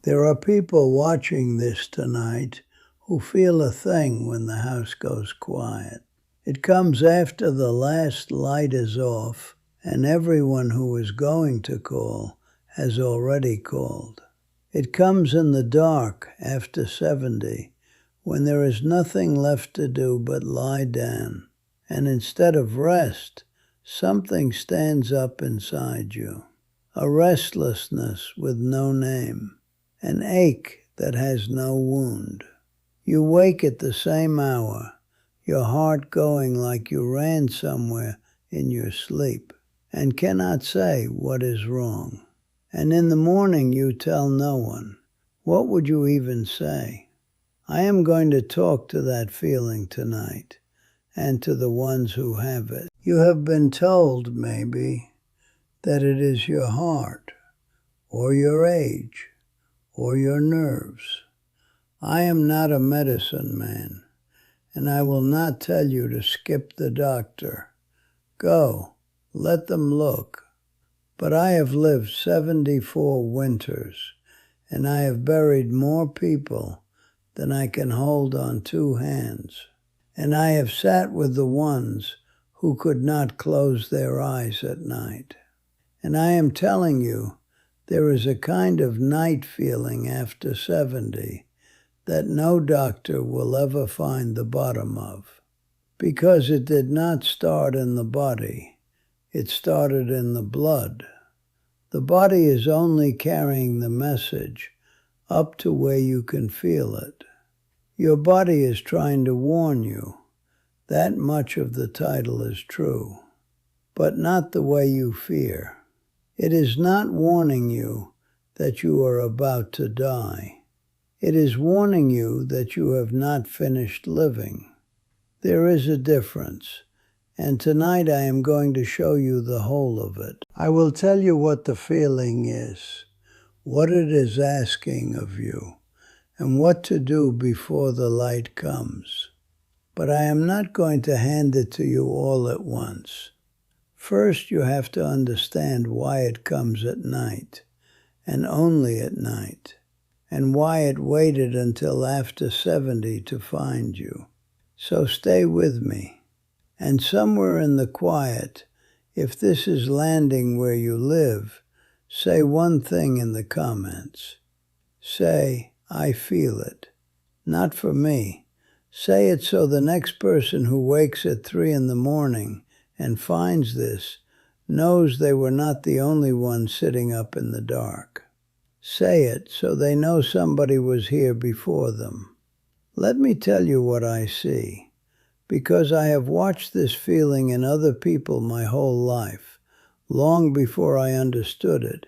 There are people watching this tonight who feel a thing when the house goes quiet. It comes after the last light is off and everyone who is going to call has already called. It comes in the dark after 70 when there is nothing left to do but lie down, and instead of rest, something stands up inside you. A restlessness with no name. An ache that has no wound. You wake at the same hour, your heart going like you ran somewhere in your sleep, and cannot say what is wrong. And in the morning you tell no one. What would you even say? I am going to talk to that feeling tonight, and to the ones who have it. You have been told, maybe, that it is your heart, or your age, or your nerves. I am not a medicine man, and I will not tell you to skip the doctor. Go, let them look. But I have lived 74 winters, and I have buried more people than I can hold on 2 hands. And I have sat with the ones who could not close their eyes at night. And I am telling you, there is a kind of night feeling after 70 that no doctor will ever find the bottom of. Because it did not start in the body, it started in the blood. The body is only carrying the message up to where you can feel it. Your body is trying to warn you. That much of the title is true, but not the way you fear. It is not warning you that you are about to die. It is warning you that you have not finished living. There is a difference, and tonight I am going to show you the whole of it. I will tell you what the feeling is, what it is asking of you, and what to do before the light comes. But I am not going to hand it to you all at once. First, you have to understand why it comes at night, and only at night, and why it waited until after 70 to find you. So stay with me, and somewhere in the quiet, if this is landing where you live, say one thing in the comments. Say, I feel it. Not for me. Say it so the next person who wakes at 3 in the morning and finds this knows they were not the only one sitting up in the dark. Say it so they know somebody was here before them. Let me tell you what I see, because I have watched this feeling in other people my whole life, long before I understood it,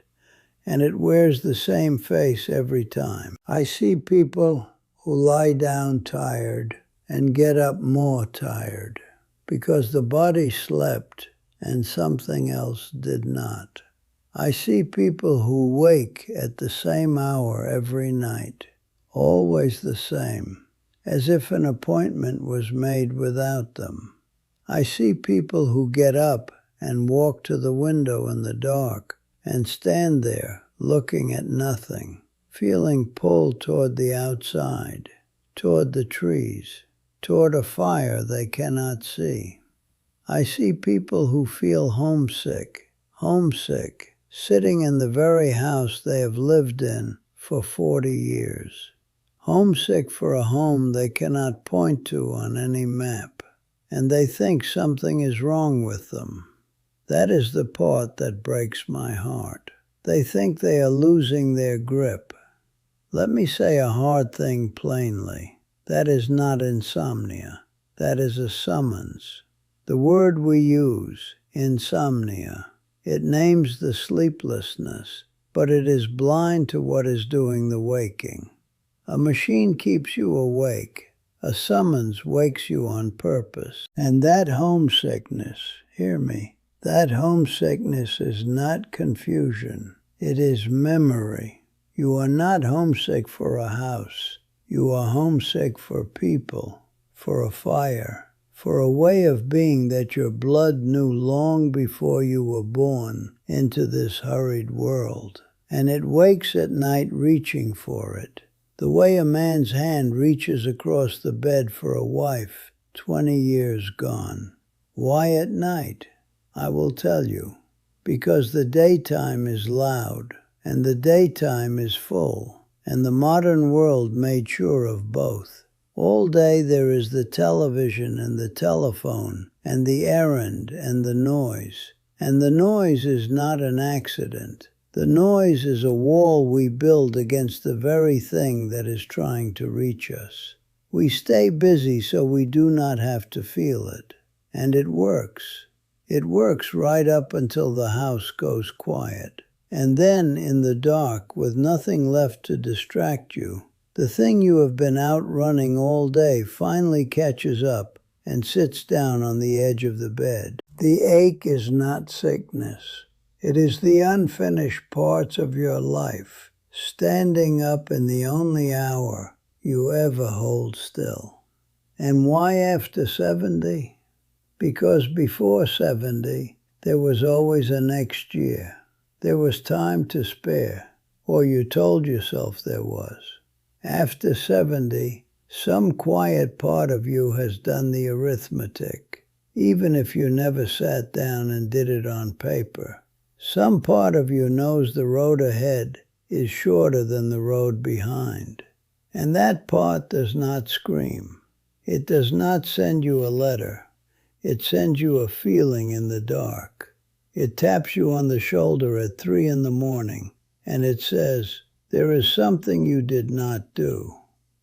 and it wears the same face every time. I see people who lie down tired and get up more tired, because the body slept and something else did not. I see people who wake at the same hour every night, always the same, as if an appointment was made without them. I see people who get up and walk to the window in the dark and stand there looking at nothing, feeling pulled toward the outside, toward the trees, toward a fire they cannot see. I see people who feel homesick, sitting in the very house they have lived in for 40 years. Homesick for a home they cannot point to on any map, and they think something is wrong with them. That is the part that breaks my heart. They think they are losing their grip. Let me say a hard thing plainly. That is not insomnia. That is a summons. The word we use, insomnia, it names the sleeplessness, but it is blind to what is doing the waking. A machine keeps you awake. A summons wakes you on purpose. And that homesickness, hear me, that homesickness is not confusion. It is memory. You are not homesick for a house. You are homesick for people, for a fire, for a way of being that your blood knew long before you were born into this hurried world. and it wakes at night reaching for it, the way a man's hand reaches across the bed for a wife 20 years gone. Why at night? I will tell you. Because the daytime is loud, and the daytime is full, and the modern world made sure of both. All day there is the television and the telephone, and the errand and the noise. And the noise is not an accident. The noise is a wall we build against the very thing that is trying to reach us. We stay busy so we do not have to feel it. And it works. It works right up until the house goes quiet. And then, in the dark, with nothing left to distract you, the thing you have been out running all day finally catches up and sits down on the edge of the bed. The ache is not sickness. It is the unfinished parts of your life, standing up in the only hour you ever hold still. And why after 70? Because before 70, there was always a next year. There was time to spare, or you told yourself there was. After 70, some quiet part of you has done the arithmetic, even if you never sat down and did it on paper. Some part of you knows the road ahead is shorter than the road behind. And that part does not scream. It does not send you a letter. It sends you a feeling in the dark. It taps you on the shoulder at 3 a.m, and it says, there is something you did not do.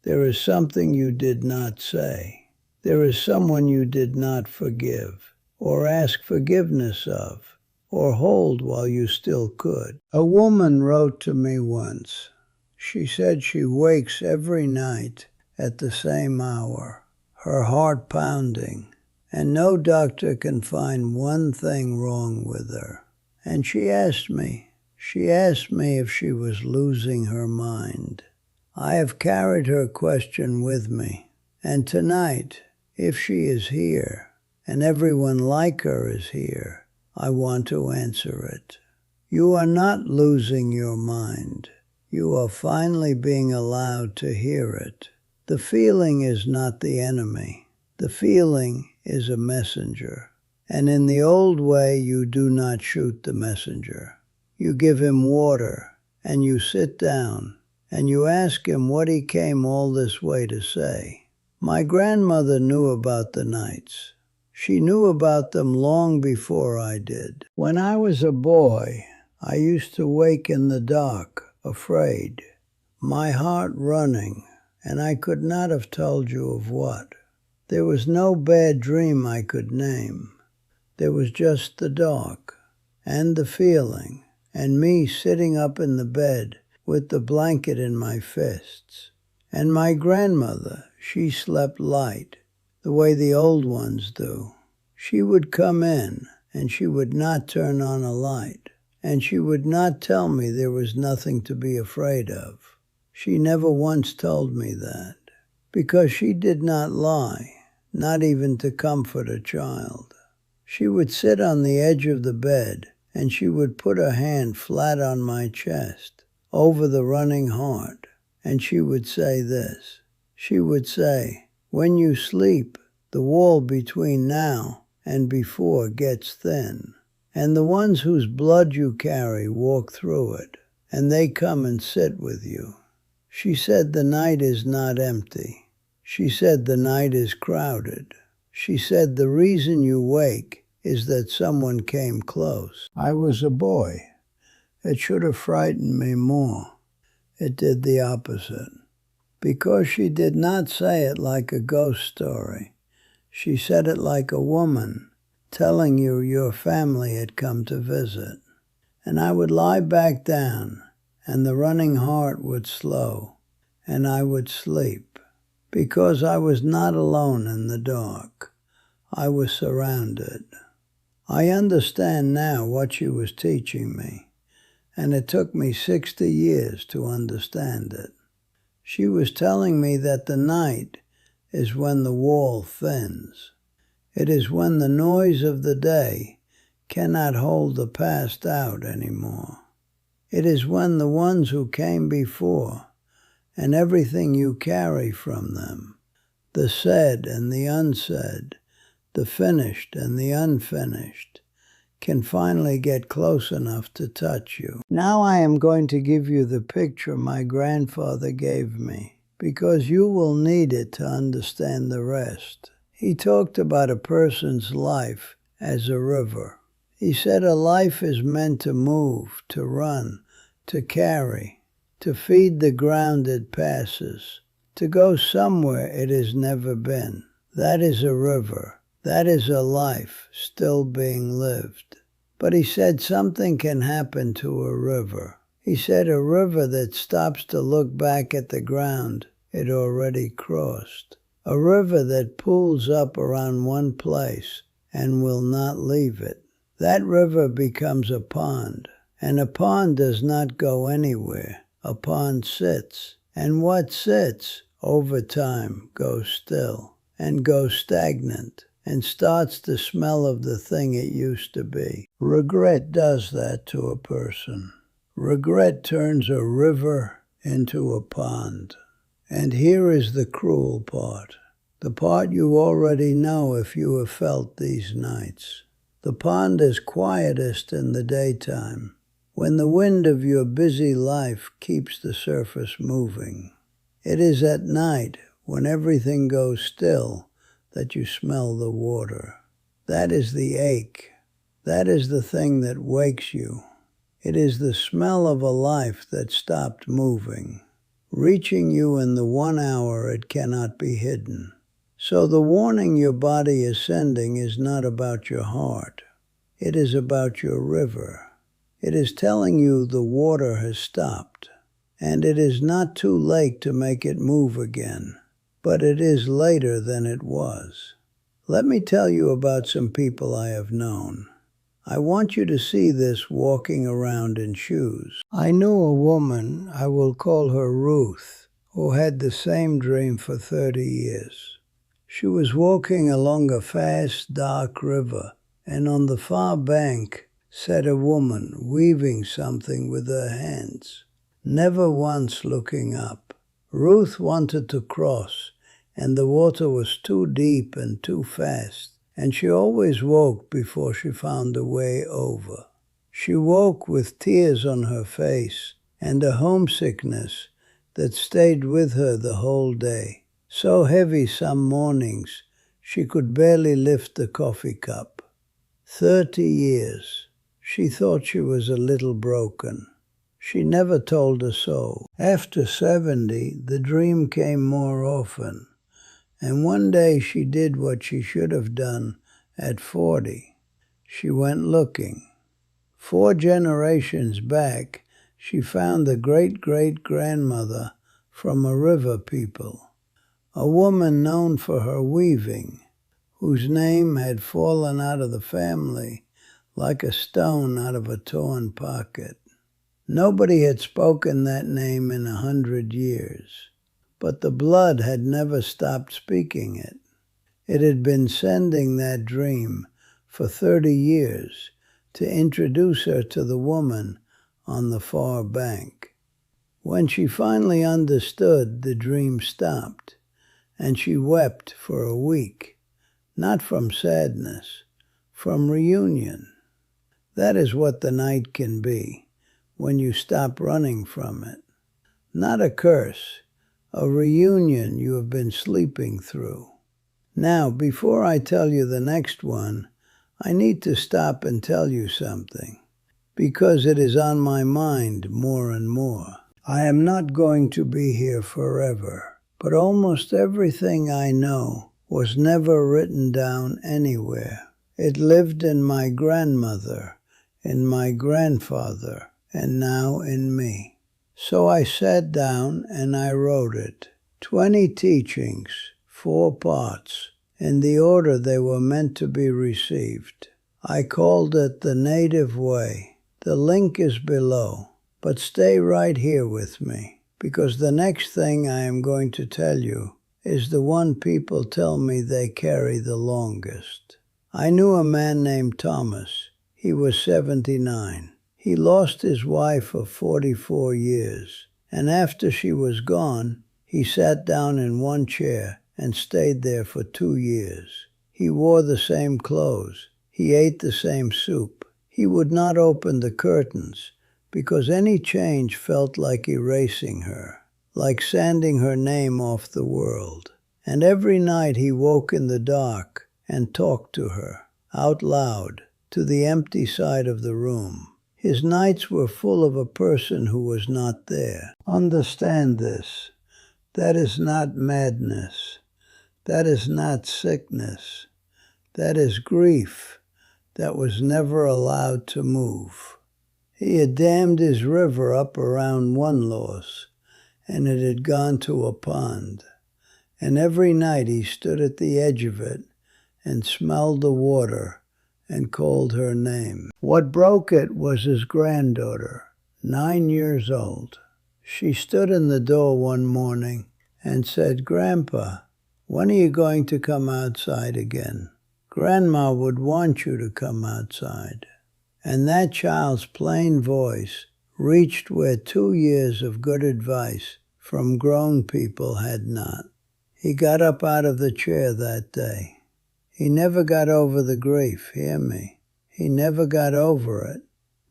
There is something you did not say. There is someone you did not forgive, or ask forgiveness of, or hold while you still could. A woman wrote to me once. She said she wakes every night at the same hour, her heart pounding, and no doctor can find one thing wrong with her. And she asked me if she was losing her mind. I have carried her question with me, and tonight, if she is here, and everyone like her is here, I want to answer it. You are not losing your mind. You are finally being allowed to hear it. The feeling is not the enemy. The feeling is a messenger. And in the old way, you do not shoot the messenger. You give him water, and you sit down, and you ask him what he came all this way to say. My grandmother knew about the nights. She knew about them long before I did. When I was a boy, I used to wake in the dark, afraid, my heart running, and I could not have told you of what. There was no bad dream I could name. There was just the dark, and the feeling, and me sitting up in the bed with the blanket in my fists. And my grandmother, she slept light, the way the old ones do. She would come in, and she would not turn on a light, and she would not tell me there was nothing to be afraid of. She never once told me that, because she did not lie, not even to comfort a child. She would sit on the edge of the bed, and she would put her hand flat on my chest, over the running heart, and she would say this. She would say, when you sleep, the wall between now and before gets thin, and the ones whose blood you carry walk through it, and they come and sit with you. She said the night is not empty. She said the night is crowded. She said the reason you wake is that someone came close. I was a boy. It should have frightened me more. It did the opposite. Because she did not say it like a ghost story. She said it like a woman telling you your family had come to visit. And I would lie back down, and the running heart would slow, and I would sleep. Because I was not alone in the dark. I was surrounded. I understand now what she was teaching me, and it took me 60 years to understand it. She was telling me that the night is when the wall thins. It is when the noise of the day cannot hold the past out anymore. It is when the ones who came before, and everything you carry from them, the said and the unsaid, the finished and the unfinished, can finally get close enough to touch you. Now I am going to give you the picture my grandfather gave me, because you will need it to understand the rest. He talked about a person's life as a river. He said a life is meant to move, to run, to carry, to feed the ground it passes, to go somewhere it has never been. That is a river. That is a life still being lived. But he said something can happen to a river. He said a river that stops to look back at the ground it already crossed. A river that pulls up around one place and will not leave it. That river becomes a pond, and a pond does not go anywhere. A pond sits, and what sits over time goes still and goes stagnant and starts to smell of the thing it used to be. Regret does that to a person. Regret turns a river into a pond. And here is the cruel part. The part you already know if you have felt these nights. The pond is quietest in the daytime, when the wind of your busy life keeps the surface moving. It is at night, when everything goes still, that you smell the water. That is the ache. That is the thing that wakes you. It is the smell of a life that stopped moving, reaching you in the 1 hour it cannot be hidden. So the warning your body is sending is not about your heart. It is about your river. It is telling you the water has stopped, and it is not too late to make it move again, but it is later than it was. Let me tell you about some people I have known. I want you to see this walking around in shoes. I knew a woman, I will call her Ruth, who had the same dream for 30 years. She was walking along a fast, dark river, and on the far bank sat a woman weaving something with her hands, never once looking up. Ruth wanted to cross, and the water was too deep and too fast, and she always woke before she found a way over. She woke with tears on her face and a homesickness that stayed with her the whole day. So heavy some mornings she could barely lift the coffee cup. 30 years. She thought she was a little broken. She never told a soul. After 70, the dream came more often, and one day she did what she should have done at 40. She went looking. 4 generations back, she found the great-great-grandmother from a river people, a woman known for her weaving, whose name had fallen out of the family like a stone out of a torn pocket. Nobody had spoken that name in 100 years, but the blood had never stopped speaking it. It had been sending that dream for 30 years to introduce her to the woman on the far bank. When she finally understood, the dream stopped, and she wept for a week, not from sadness, from reunion. That is what the night can be, when you stop running from it. Not a curse, a reunion you have been sleeping through. Now, before I tell you the next one, I need to stop and tell you something, because it is on my mind more and more. I am not going to be here forever, but almost everything I know was never written down anywhere. It lived in my grandmother, in my grandfather, and now in me. So I sat down and I wrote it. 20 teachings, 4 parts, in the order they were meant to be received. I called it The Native Way. The link is below, but stay right here with me, because the next thing I am going to tell you is the one people tell me they carry the longest. I knew a man named Thomas. He was 79. He He lost his wife of 44 years, and after she was gone, he sat down in one chair and stayed there for 2 years. He wore the same clothes. He ate the same soup. He would not open the curtains because any change felt like erasing her, like sanding her name off the world. And every night he woke in the dark and talked to her, out loud, to the empty side of the room. His nights were full of a person who was not there. Understand this. That is not madness. That is not sickness. That is grief that was never allowed to move. He had dammed his river up around one loss, and it had gone to a pond. And every night he stood at the edge of it and smelled the water and called her name. What broke it was his granddaughter, 9 years old. She stood in the door one morning and said, "Grandpa, when are you going to come outside again? Grandma would want you to come outside." And that child's plain voice reached where 2 years of good advice from grown people had not. He got up out of the chair that day. He never got over the grief, hear me. He never got over it,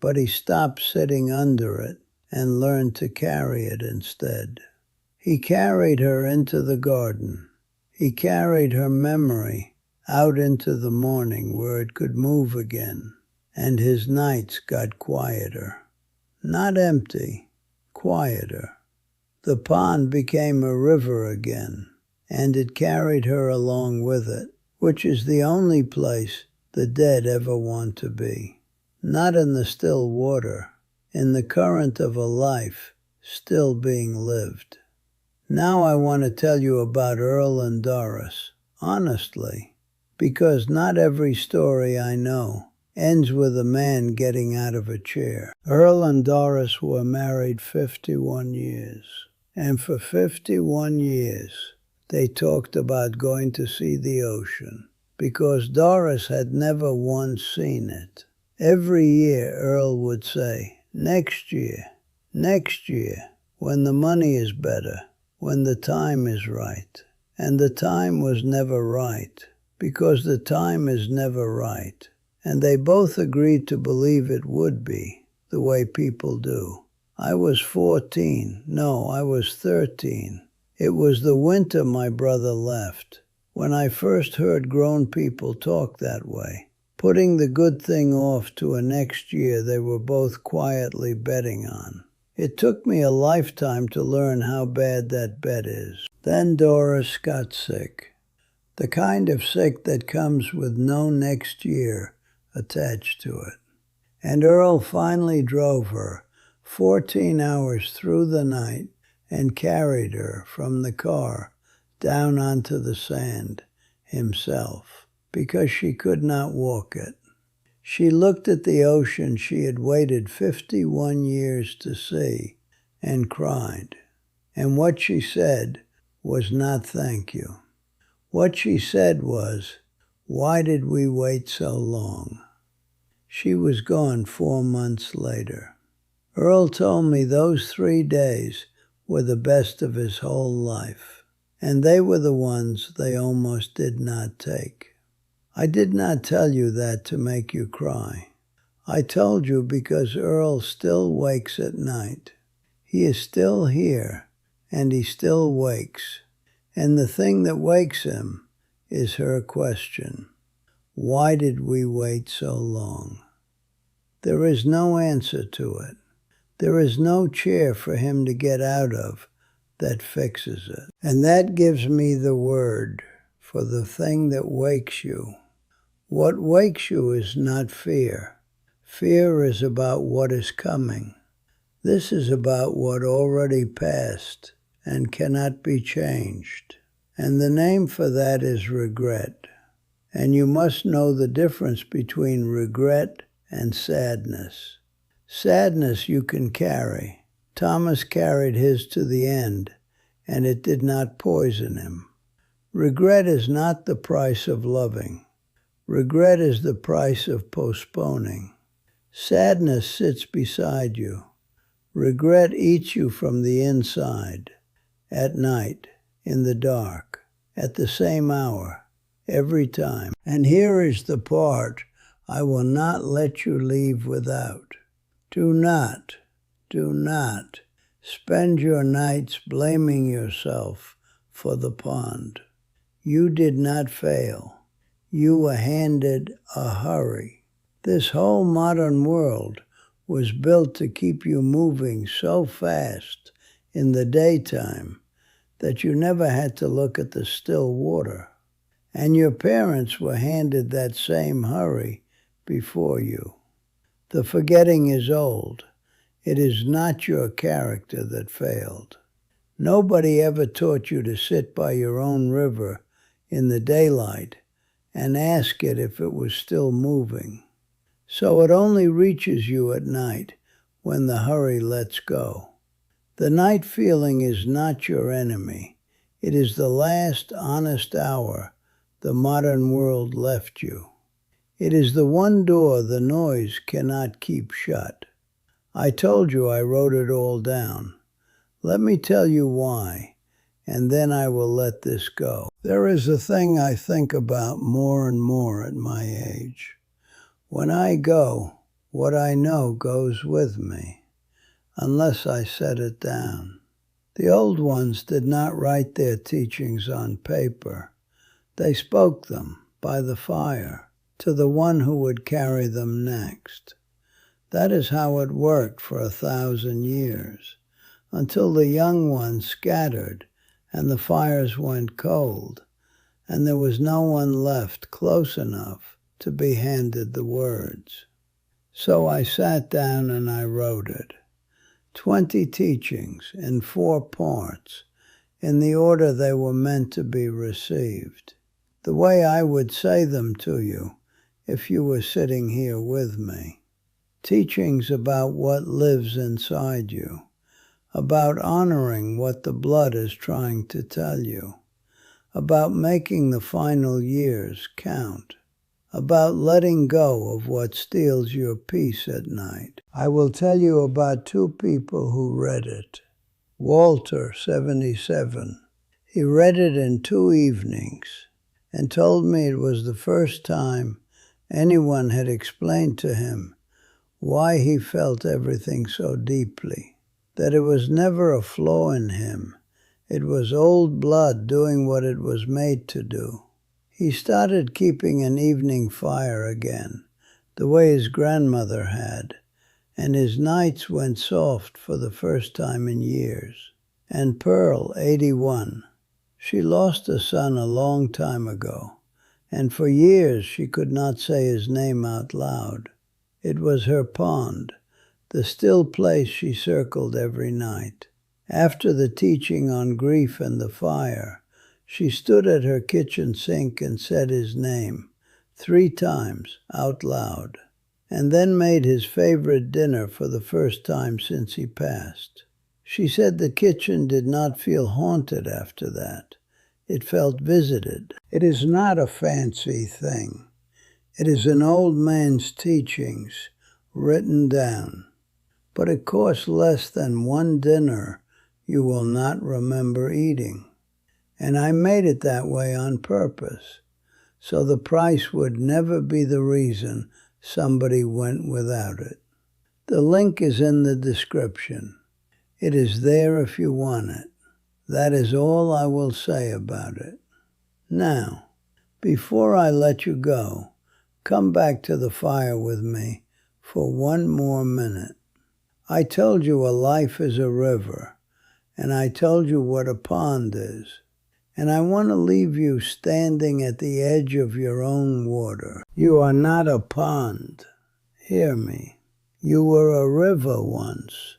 but he stopped sitting under it and learned to carry it instead. He carried her into the garden. He carried her memory out into the morning where it could move again, and his nights got quieter. Not empty, quieter. The pond became a river again, and it carried her along with it, which is the only place the dead ever want to be. Not in the still water, in the current of a life still being lived. Now I want to tell you about Earl and Doris, honestly, because not every story I know ends with a man getting out of a chair. Earl and Doris were married 51 years, and for 51 years they talked about going to see the ocean, because Doris had never once seen it. Every year Earl would say, next year, when the money is better, when the time is right. And the time was never right, because the time is never right. And they both agreed to believe it would be, the way people do. I was 14. No, I was 13. It was the winter my brother left, when I first heard grown people talk that way, putting the good thing off to a next year they were both quietly betting on. It took me a lifetime to learn how bad that bet is. Then Doris got sick, the kind of sick that comes with no next year attached to it. And Earl finally drove her 14 hours through the night and carried her from the car down onto the sand himself, because she could not walk it. She looked at the ocean she had waited 51 years to see and cried. And what she said was not thank you. What she said was, why did we wait so long? She was gone 4 months later. Earl told me those 3 days were the best of his whole life, and they were the ones they almost did not take. I did not tell you that to make you cry. I told you because Earl still wakes at night. He is still here, and he still wakes. And the thing that wakes him is her question. Why did we wait so long? There is no answer to it. There is no chair for him to get out of that fixes it. And that gives me the word for the thing that wakes you. What wakes you is not fear. Fear is about what is coming. This is about what already passed and cannot be changed. And the name for that is regret. And you must know the difference between regret and sadness. Sadness you can carry. Thomas carried his to the end, and it did not poison him. Regret is not the price of loving. Regret is the price of postponing. Sadness sits beside you. Regret eats you from the inside. At night, in the dark, at the same hour, every time. And here is the part I will not let you leave without. Do not spend your nights blaming yourself for the pond. You did not fail. You were handed a hurry. This whole modern world was built to keep you moving so fast in the daytime that you never had to look at the still water. And your parents were handed that same hurry before you. The forgetting is old. It is not your character that failed. Nobody ever taught you to sit by your own river in the daylight and ask it if it was still moving. So it only reaches you at night when the hurry lets go. The night feeling is not your enemy. It is the last honest hour the modern world left you. It is the one door the noise cannot keep shut. I told you I wrote it all down. Let me tell you why, and then I will let this go. There is a thing I think about more and more at my age. When I go, what I know goes with me, unless I set it down. The old ones did not write their teachings on paper. They spoke them by the fire to the one who would carry them next. That is how it worked for 1,000 years, until the young ones scattered and the fires went cold, and there was no one left close enough to be handed the words. So I sat down and I wrote it. 20 teachings in 4 parts, in the order they were meant to be received, the way I would say them to you if you were sitting here with me. Teachings about what lives inside you, about honoring what the blood is trying to tell you, about making the final years count, about letting go of what steals your peace at night. I will tell you about 2 people who read it. Walter, 77. He read it in 2 evenings and told me it was the first time anyone had explained to him why he felt everything so deeply, that it was never a flaw in him. It was old blood doing what it was made to do. He started keeping an evening fire again, the way his grandmother had, and his nights went soft for the first time in years. And Pearl, 81, she lost a son a long time ago, and for years she could not say his name out loud. It was her pond, the still place she circled every night. After the teaching on grief and the fire, she stood at her kitchen sink and said his name 3 times out loud, and then made his favorite dinner for the first time since he passed. She said the kitchen did not feel haunted after that. It felt visited. It is not a fancy thing. It is an old man's teachings written down. But it costs less than 1 dinner you will not remember eating. And I made it that way on purpose, so the price would never be the reason somebody went without it. The link is in the description. It is there if you want it. That is all I will say about it. Now, before I let you go, come back to the fire with me for 1 more minute. I told you a life is a river, and I told you what a pond is. And I want to leave you standing at the edge of your own water. You are not a pond. Hear me. You were a river once.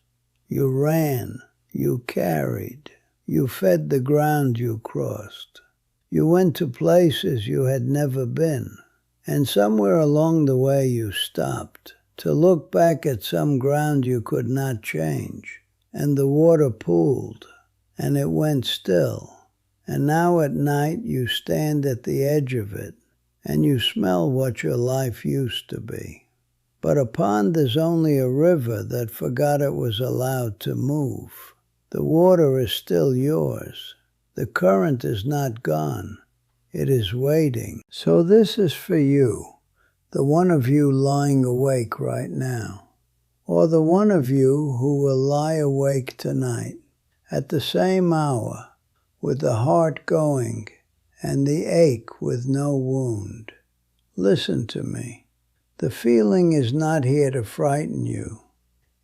You ran. You carried. You fed the ground you crossed. You went to places you had never been. And somewhere along the way you stopped to look back at some ground you could not change. And the water pooled, and it went still. And now at night you stand at the edge of it, and you smell what your life used to be. But a pond is only a river that forgot it was allowed to move. The water is still yours. The current is not gone. It is waiting. So this is for you, the one of you lying awake right now, or the one of you who will lie awake tonight at the same hour with the heart going and the ache with no wound. Listen to me. The feeling is not here to frighten you.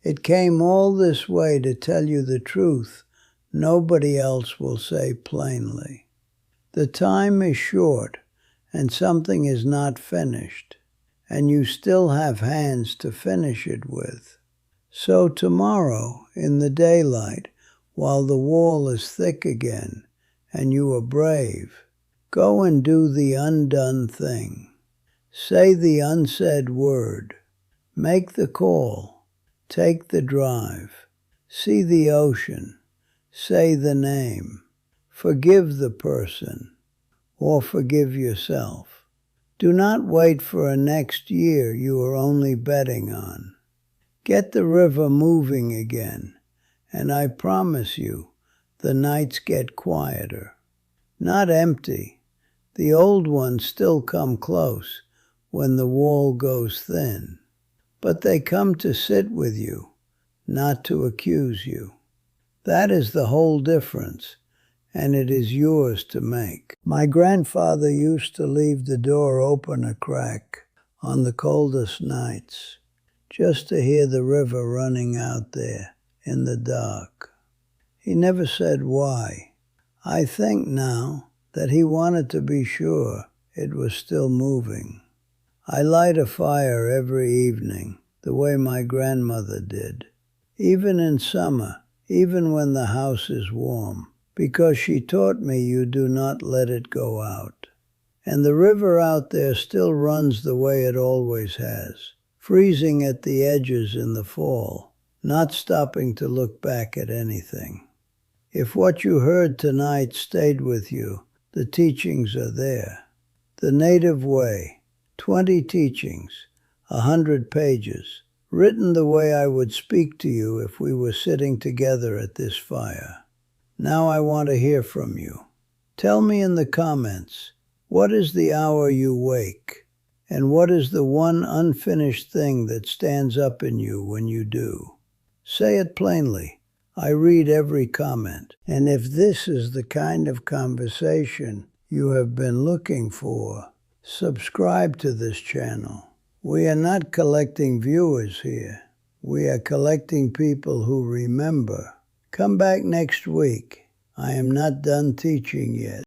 It came all this way to tell you the truth nobody else will say plainly. The time is short and something is not finished, and you still have hands to finish it with. So tomorrow, in the daylight, while the wall is thick again and you are brave, go and do the undone thing. Say the unsaid word. Make the call. Take the drive. See the ocean. Say the name. Forgive the person, or forgive yourself. Do not wait for a next year you are only betting on. Get the river moving again, and I promise you, the nights get quieter. Not empty. The old ones still come close when the wall goes thin, but they come to sit with you, not to accuse you. That is the whole difference, and it is yours to make. My grandfather used to leave the door open a crack on the coldest nights, just to hear the river running out there in the dark. He never said why. I think now that he wanted to be sure it was still moving. I light a fire every evening, the way my grandmother did, even in summer, even when the house is warm, because she taught me you do not let it go out. And the river out there still runs the way it always has, freezing at the edges in the fall, not stopping to look back at anything. If what you heard tonight stayed with you, the teachings are there. The Native Way, 20 teachings, 100 pages, written the way I would speak to you if we were sitting together at this fire. Now I want to hear from you. Tell me in the comments, what is the hour you wake? And what is the one unfinished thing that stands up in you when you do? Say it plainly. I read every comment. And if this is the kind of conversation you have been looking for, subscribe to this channel. We are not collecting viewers here. We are collecting people who remember. Come back next week. I am not done teaching yet.